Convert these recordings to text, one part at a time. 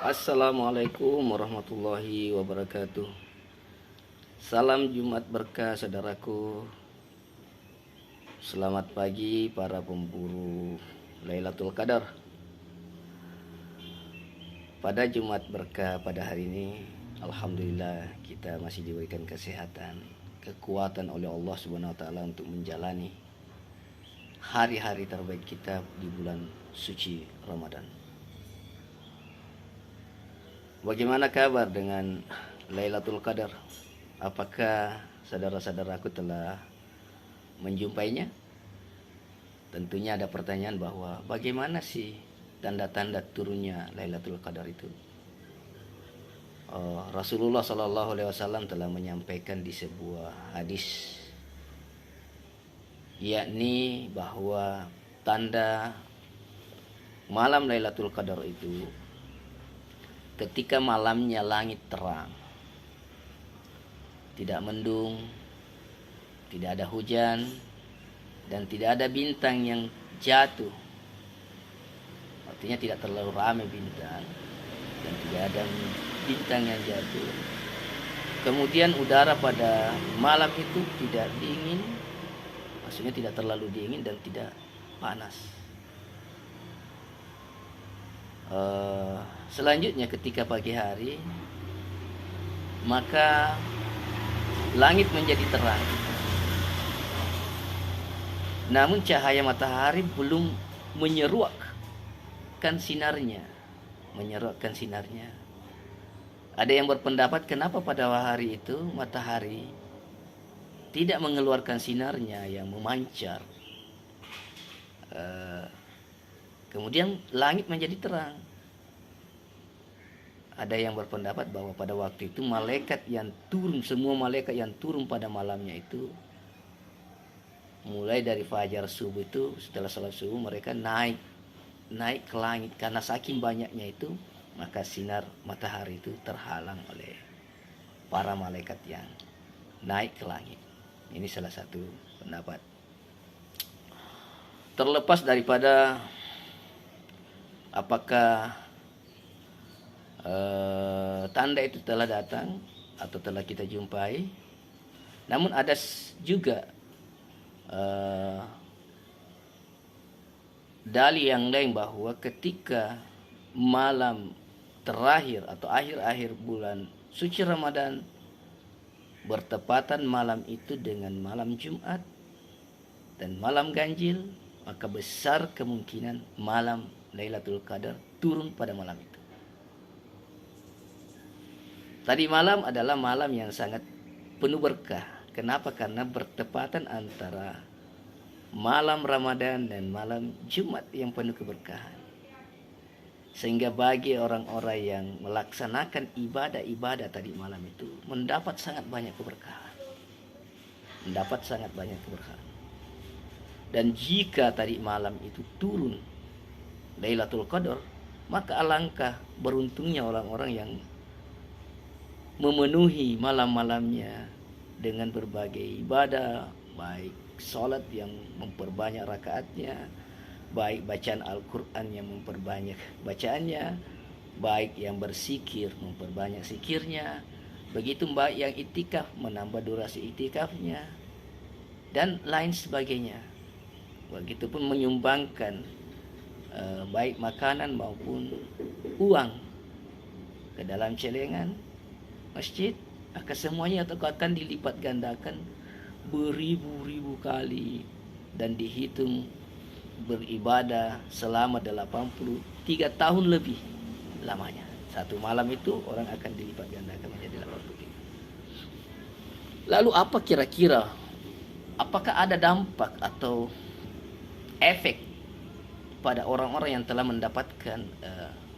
Assalamualaikum warahmatullahi wabarakatuh. Salam Jumat berkah saudaraku. Selamat pagi para pemburu Lailatul Qadar. Pada Jumat berkah pada hari ini, alhamdulillah kita masih diberikan kesehatan, kekuatan oleh Allah Subhanahu wa taala untuk menjalani hari-hari terbaik kita di bulan suci Ramadan. Bagaimana kabar dengan Lailatul Qadar? Apakah saudara-saudaraku telah menjumpainya? Tentunya ada pertanyaan bahwa bagaimana sih tanda-tanda turunnya Lailatul Qadar itu? Rasulullah Shallallahu Alaihi Wasallam telah menyampaikan di sebuah hadis, yakni bahwa tanda malam Lailatul Qadar itu ketika malamnya langit terang, tidak mendung, tidak ada hujan, dan tidak ada bintang yang jatuh. Artinya tidak terlalu ramai bintang dan tidak ada bintang yang jatuh. Kemudian udara pada malam itu tidak dingin, maksudnya tidak terlalu dingin dan tidak panas. Selanjutnya ketika pagi hari, maka langit menjadi terang, namun cahaya matahari belum menyerupkan sinarnya. Ada yang berpendapat kenapa pada hari itu matahari tidak mengeluarkan sinarnya yang memancar, kemudian langit menjadi terang. Ada yang berpendapat bahwa pada waktu itu malaikat yang turun, semua malaikat yang turun pada malamnya itu, mulai dari fajar subuh itu, setelah salat subuh mereka naik ke langit. Karena saking banyaknya itu, maka sinar matahari itu terhalang oleh para malaikat yang naik ke langit. Ini salah satu pendapat. Terlepas daripada apakah tanda itu telah datang atau telah kita jumpai, namun ada juga dalil yang lain bahwa ketika malam terakhir atau akhir-akhir bulan suci Ramadan bertepatan malam itu dengan malam Jumat dan malam ganjil, maka besar kemungkinan malam Lailatul Qadar turun pada malam itu. Tadi malam adalah malam yang sangat penuh berkah. Kenapa? Karena bertepatan antara malam Ramadan dan malam Jumat yang penuh keberkahan. Sehingga bagi orang-orang yang melaksanakan ibadah-ibadah tadi malam itu mendapat sangat banyak keberkahan. Dan jika tadi malam itu turun Lailatul Qadar, maka alangkah beruntungnya orang-orang yang memenuhi malam-malamnya dengan berbagai ibadah, baik sholat yang memperbanyak rakaatnya, baik bacaan Al-Quran yang memperbanyak bacaannya, baik yang bersikir memperbanyak sikirnya, begitu baik yang itikaf menambah durasi itikafnya, dan lain sebagainya. Begitupun menyumbangkan baik makanan maupun uang ke dalam celengan masjid, maka semuanya akan dilipat gandakan beribu-ribu kali dan dihitung beribadah selama 83 tahun lebih lamanya. Satu malam itu orang akan dilipat gandakan menjadi 83. Lalu apa kira-kira, apakah ada dampak atau efek pada orang-orang yang telah mendapatkan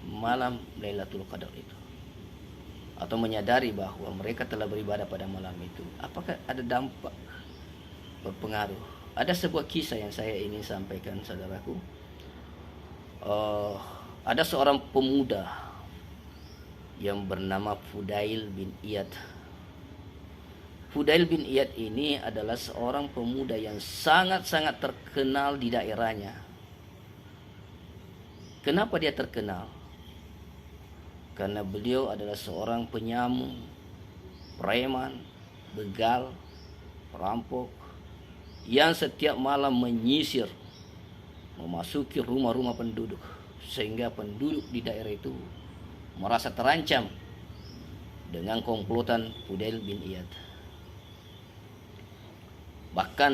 malam Lailatul Qadar itu, atau menyadari bahwa mereka telah beribadah pada malam itu? Apakah ada dampak berpengaruh? Ada sebuah kisah yang saya ingin sampaikan saudaraku. Ada seorang pemuda yang bernama Fudail bin Iyad. Fudail bin Iyad ini adalah seorang pemuda yang sangat-sangat terkenal di daerahnya. Kenapa dia terkenal? karena beliau adalah seorang penyamun, preman, begal, perampok yang setiap malam menyisir, memasuki rumah-rumah penduduk, sehingga penduduk di daerah itu merasa terancam dengan komplotan Fudail bin Iyad. Bahkan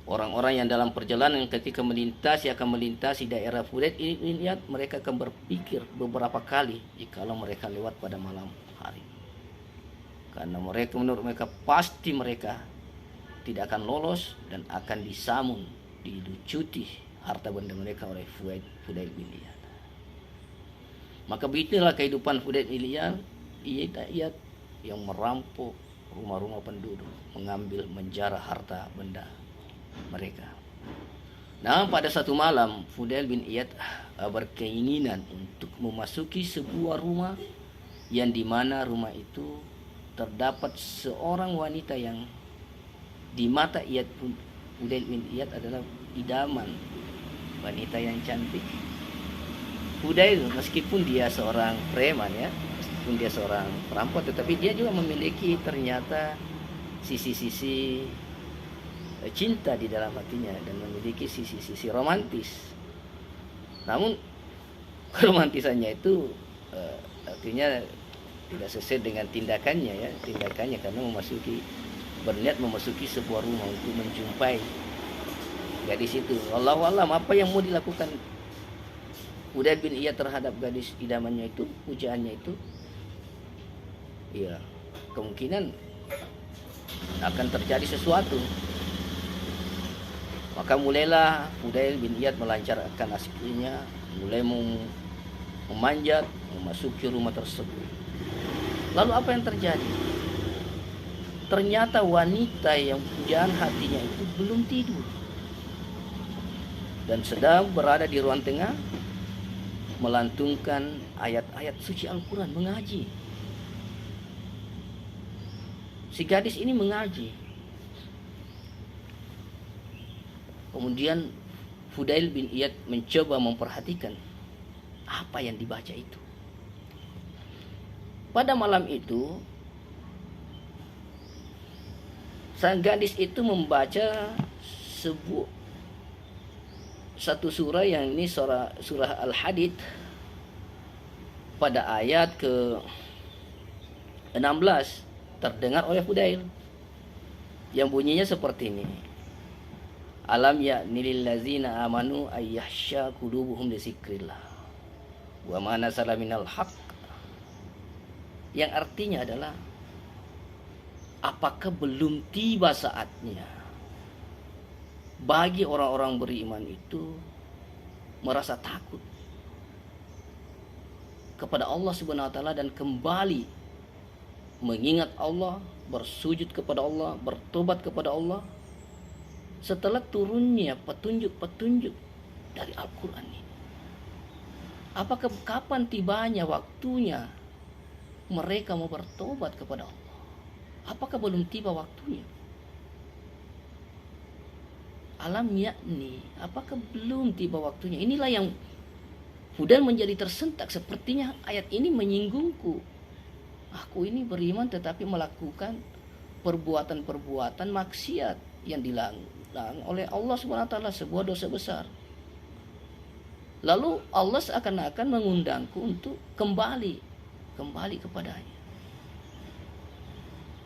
orang-orang yang dalam perjalanan ketika akan melintasi daerah Fudail bin Iyad, mereka akan berpikir beberapa kali jikalau mereka lewat pada malam hari, karena menurut mereka pasti mereka tidak akan lolos dan akan disamun, dilucuti harta benda mereka oleh Fudail bin Iyad. Maka begitulah kehidupan Fudail bin Iyad yang merampok rumah-rumah penduduk, mengambil, menjara harta benda mereka. Nah, pada satu malam Fudail bin Iyad berkeinginan untuk memasuki sebuah rumah yang dimana rumah itu terdapat seorang wanita yang di mata Fudail bin Iyad adalah idaman, wanita yang cantik. Fudail meskipun dia seorang preman ya, meskipun dia seorang perampok, tetapi dia juga memiliki ternyata sisi-sisi cinta di dalam hatinya dan memiliki sisi-sisi romantis. Namun keromantisannya itu artinya tidak sesuai dengan tindakannya karena berniat memasuki sebuah rumah untuk menjumpai gadis itu. Wallahu alam apa yang mau dilakukan Fudail bin Iyad terhadap gadis idamannya itu, pujaannya itu, ya kemungkinan akan terjadi sesuatu. Maka mulailah Fudail bin Iyad melancarkan aksinya, mulai memanjat memasuki rumah tersebut. Lalu apa yang terjadi? Ternyata wanita yang pujaan hatinya itu belum tidur dan sedang berada di ruang tengah melantungkan ayat-ayat suci Al-Quran, mengaji. Si gadis ini mengaji. Kemudian Fudail bin Iyad mencoba memperhatikan apa yang dibaca itu. Pada malam itu sang gadis itu membaca satu surah yang ini surah Al-Hadid pada ayat ke-16 terdengar oleh Fudail yang bunyinya seperti ini. Alam ya'ni lil ladzina amanu ayyahsha qulubuhum li dzikrillah wa ma nazala minal haqq, yang artinya adalah apakah belum tiba saatnya bagi orang-orang beriman itu merasa takut kepada Allah Subhanahu wa taala dan kembali mengingat Allah, bersujud kepada Allah, bertobat kepada Allah setelah turunnya petunjuk-petunjuk dari Al-Qur'an ini. Apakah kapan tibanya waktunya mereka mau bertobat kepada Allah? Apakah belum tiba waktunya? Alam yakni, apakah belum tiba waktunya? Inilah yang Fudail menjadi tersentak. Sepertinya ayat ini menyinggungku. Aku ini beriman tetapi melakukan perbuatan-perbuatan maksiat yang dilarang oleh Allah SWT, sebuah dosa besar. Lalu Allah seakan-akan mengundangku untuk kembali kepadanya.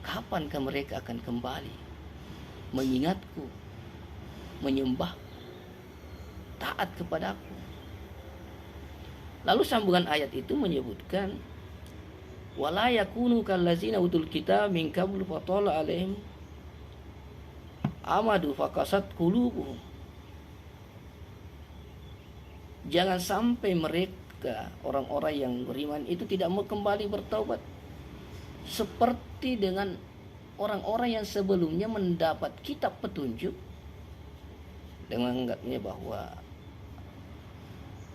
Kapankah mereka akan kembali mengingatku, menyembah, taat kepadaku? Lalu sambungan ayat itu menyebutkan wala yakunu kallazina utul kitab min qablu fatala alaihim amadu fakasat qulubuhum. Jangan sampai mereka orang-orang yang beriman itu tidak mau kembali bertaubat seperti dengan orang-orang yang sebelumnya mendapat kitab petunjuk dengan menganggapnya bahwa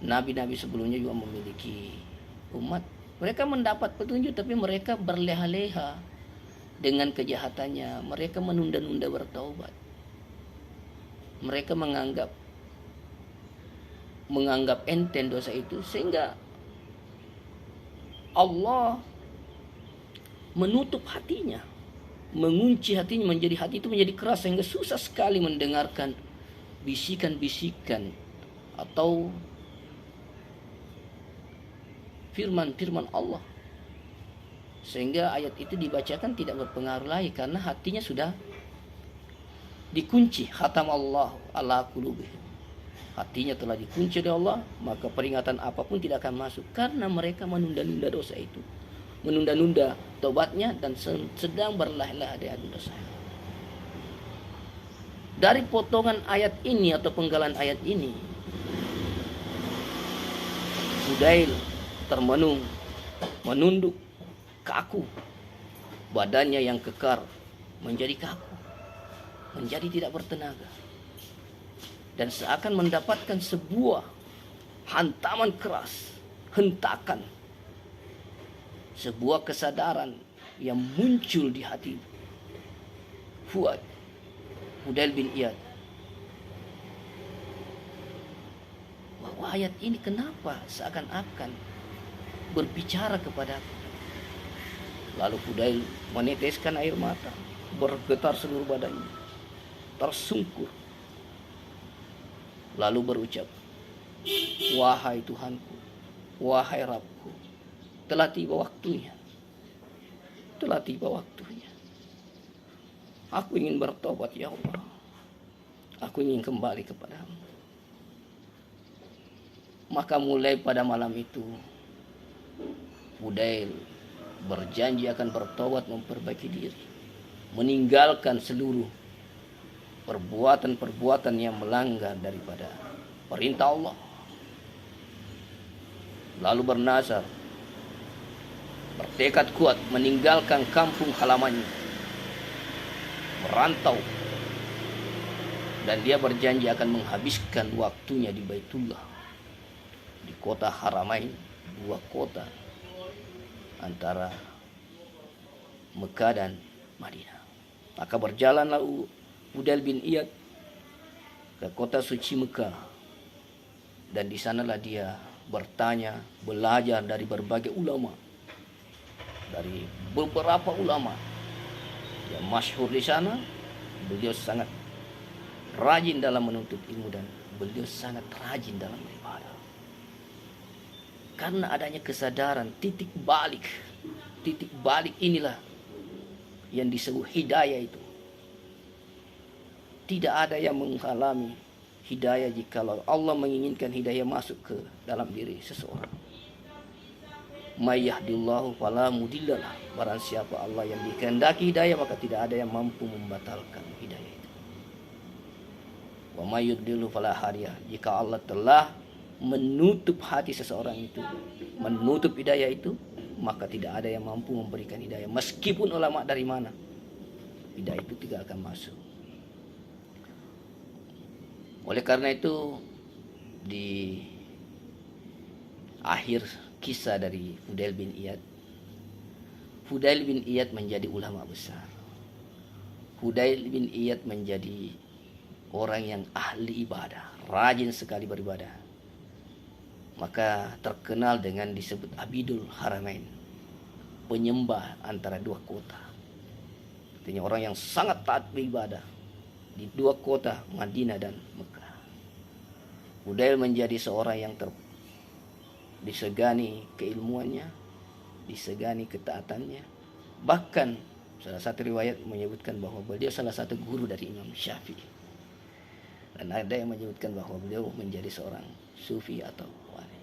nabi-nabi sebelumnya juga memiliki umat. Mereka mendapat petunjuk tapi mereka berleha-leha dengan kejahatannya. Mereka menunda-nunda bertaubat. Mereka menganggap enteng dosa itu sehingga Allah menutup hatinya, mengunci hatinya, hati itu menjadi keras sehingga susah sekali mendengarkan bisikan-bisikan atau firman-firman Allah. Sehingga ayat itu dibacakan tidak berpengaruh lagi karena hatinya sudah dikunci. Khatam Allah ala qulubihim. Hatinya telah dikunci oleh Allah, maka peringatan apapun tidak akan masuk karena mereka menunda-nunda dosa itu, menunda-nunda tobatnya dan sedang berlah-lah di dosa. Dari potongan ayat ini atau penggalan ayat ini, Fudail termenung, menunduk, kaku, badannya yang kekar menjadi kaku, menjadi tidak bertenaga, dan seakan mendapatkan sebuah hantaman keras, hentakan, sebuah kesadaran yang muncul di hati Fudail bin Iyad, bahwa ayat ini kenapa seakan-akan berbicara kepadaku. Lalu Fudail meneteskan air mata, bergetar seluruh badannya, tersungkur, lalu berucap, wahai Tuhanku, wahai Rabbku, telah tiba waktunya, telah tiba waktunya. Aku ingin bertobat ya Allah, aku ingin kembali kepadamu. Maka mulai pada malam itu Fudail berjanji akan bertobat, memperbaiki diri, meninggalkan seluruh perbuatan-perbuatan yang melanggar daripada perintah Allah. Lalu bernazar, bertekad kuat meninggalkan kampung halamannya, merantau, dan dia berjanji akan menghabiskan waktunya di Baitullah, di kota Haramain, dua kota antara Mekah dan Madinah. Maka berjalanlah Fudail bin Iyad ke kota suci Mekah, dan di sanalah dia bertanya, belajar dari berbagai ulama, dari beberapa ulama yang masyhur di sana. Beliau sangat rajin dalam menuntut ilmu dan beliau sangat rajin dalam beribadah. Karena adanya kesadaran titik balik inilah yang disebut hidayah itu. Tidak ada yang menghalangi hidayah jikalau Allah menginginkan hidayah masuk ke dalam diri seseorang. May yahdillahu fala mudhillalah. Barang siapa Allah yang dikehendaki hidayah, maka tidak ada yang mampu membatalkan hidayah itu. Wa may yudlilhu fala hadiya. Jika Allah telah menutup hati seseorang itu, menutup hidayah itu, maka tidak ada yang mampu memberikan hidayah. Meskipun ulama dari mana, hidayah itu tidak akan masuk. Oleh karena itu, di akhir kisah dari Fudail bin Iyad, Fudail bin Iyad menjadi ulama besar. Fudail bin Iyad menjadi orang yang ahli ibadah, rajin sekali beribadah. Maka terkenal dengan disebut Abidul Haramain, penyembah antara dua kota. Artinya orang yang sangat taat beribadah di dua kota, Madinah dan Mekah. Fudail menjadi seorang yang disegani keilmuannya, disegani ketaatannya. Bahkan salah satu riwayat menyebutkan bahwa beliau salah satu guru dari Imam Syafi'i. Dan ada yang menyebutkan bahwa beliau menjadi seorang sufi atau wali.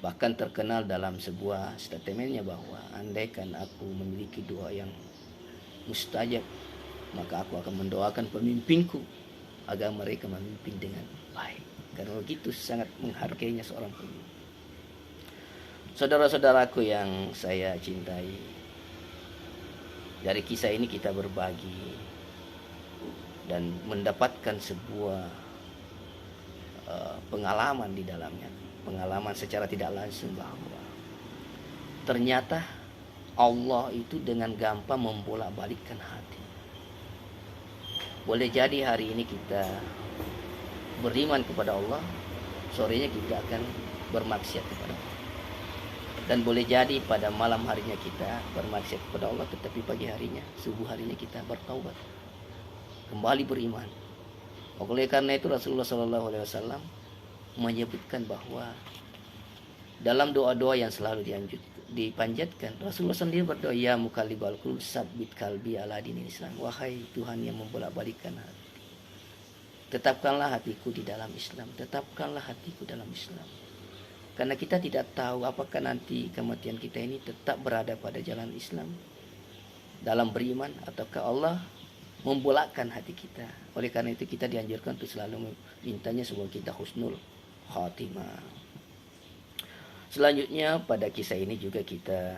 Bahkan terkenal dalam sebuah statementnya bahwa andaikan aku memiliki doa yang mustajab, maka aku akan mendoakan pemimpinku agar mereka memimpin dengan baik. Karena begitu sangat menghargainya seorang pemimpin. Saudara-saudaraku yang saya cintai, dari kisah ini kita berbagi dan mendapatkan sebuah pengalaman di dalamnya, pengalaman secara tidak langsung bahwa ternyata Allah itu dengan gampang membolak-balikkan hati. Boleh jadi hari ini kita beriman kepada Allah, sorenya kita akan bermaksiat kepada Allah. Dan boleh jadi pada malam harinya kita bermaksiat kepada Allah, tetapi pagi harinya, subuh harinya kita bertaubat, kembali beriman. Oleh karena itu Rasulullah SAW menyebutkan bahwa dalam doa-doa yang selalu dipanjatkan, Rasulullah sendiri berdoa, ya mukallibal qulub sabbit qalbi ala dinil Islam. Wahai Tuhan yang membolak-balikkan hati, tetapkanlah hatiku di dalam Islam, tetapkanlah hatiku dalam Islam. Karena kita tidak tahu apakah nanti kematian kita ini tetap berada pada jalan Islam, dalam beriman, ataukah Allah membolakkan hati kita. Oleh karena itu kita dianjurkan untuk selalu mintanya semoga kita husnul khatimah. Selanjutnya pada kisah ini juga kita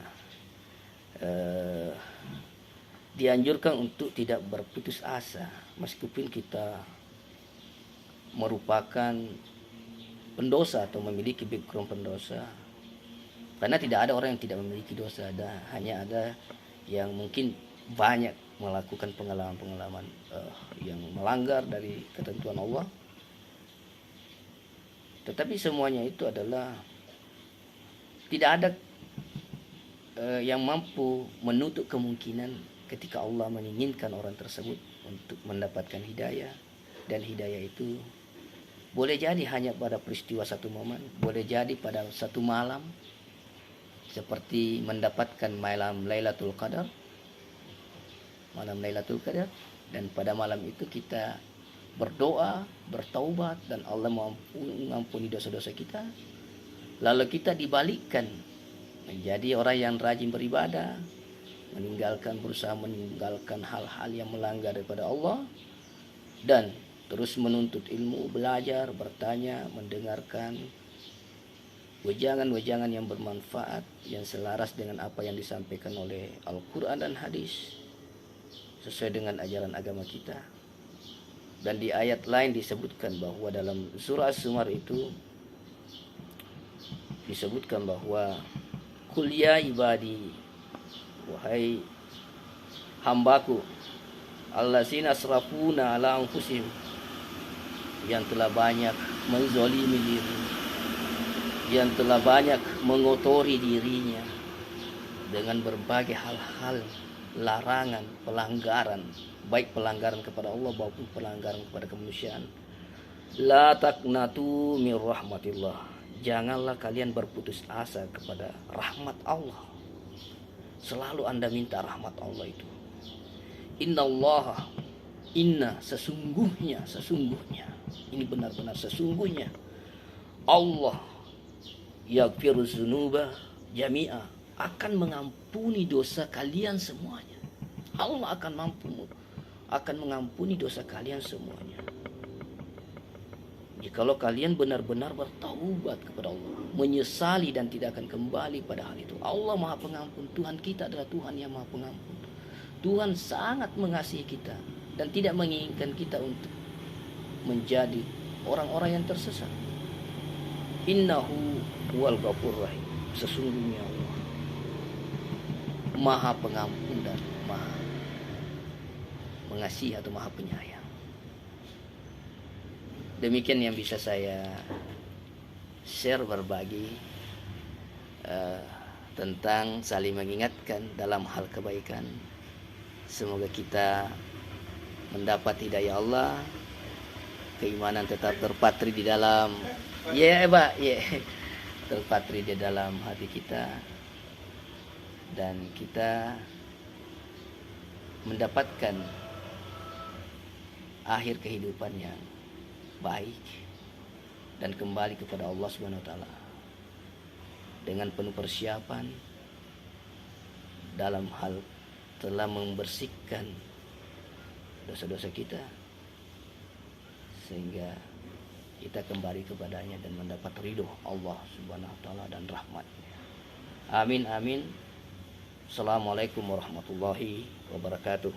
dianjurkan untuk tidak berputus asa meskipun kita merupakan pendosa atau memiliki background pendosa. Karena tidak ada orang yang tidak memiliki dosa, hanya ada yang mungkin banyak melakukan pengalaman-pengalaman yang melanggar dari ketentuan Allah. Tetapi semuanya itu adalah tidak ada yang mampu menutup kemungkinan ketika Allah menginginkan orang tersebut untuk mendapatkan hidayah. Dan hidayah itu boleh jadi hanya pada peristiwa satu momen, boleh jadi pada satu malam, seperti mendapatkan malam Lailatul Qadar, dan pada malam itu kita berdoa, bertaubat, dan Allah mengampuni dosa-dosa kita. Lalu kita dibalikkan menjadi orang yang rajin beribadah, berusaha meninggalkan hal-hal yang melanggar daripada Allah, dan terus menuntut ilmu, belajar, bertanya, mendengarkan wejangan-wejangan yang bermanfaat, yang selaras dengan apa yang disampaikan oleh Al-Quran dan hadis, sesuai dengan ajaran agama kita. Dan di ayat lain disebutkan bahwa dalam surah As-Zumar itu disebutkan bahwa Qul ya ibadi, wahai hambaku, allazina asrafuna ala anfusihim, yang telah banyak menzalimi diri, yang telah banyak mengotori dirinya dengan berbagai hal-hal larangan, pelanggaran, baik pelanggaran kepada Allah maupun pelanggaran kepada kemanusiaan. La taqnatu min rahmatillah, janganlah kalian berputus asa kepada rahmat Allah. Selalu Anda minta rahmat Allah itu. Inna sesungguhnya, ini benar-benar sesungguhnya, Allah yaghfiru dzunuba jami'a, akan mengampuni dosa kalian semuanya. Allah akan mengampuni dosa kalian semuanya. Jikalau kalian benar-benar bertaubat kepada Allah, menyesali dan tidak akan kembali pada hal itu. Allah Maha Pengampun, Tuhan kita adalah Tuhan yang Maha Pengampun. Tuhan sangat mengasihi kita dan tidak menginginkan kita untuk menjadi orang-orang yang tersesat. Innahu huwal ghafurur rahim, sesungguhnya Allah Maha Pengampun dan Maha Mengasihi atau Maha Penyayang. Demikian yang bisa saya share, berbagi tentang saling mengingatkan dalam hal kebaikan. Semoga kita mendapat hidayah Allah, keimanan tetap terpatri di dalam terpatri di dalam hati kita, dan kita mendapatkan akhir kehidupan yang baik dan kembali kepada Allah Subhanahu wa taala dengan penuh persiapan dalam hal telah membersihkan dosa-dosa kita, sehingga kita kembali kepadanya dan mendapat ridho Allah Subhanahu wa taala dan rahmatnya. Amin amin. Assalamualaikum warahmatullahi wabarakatuh.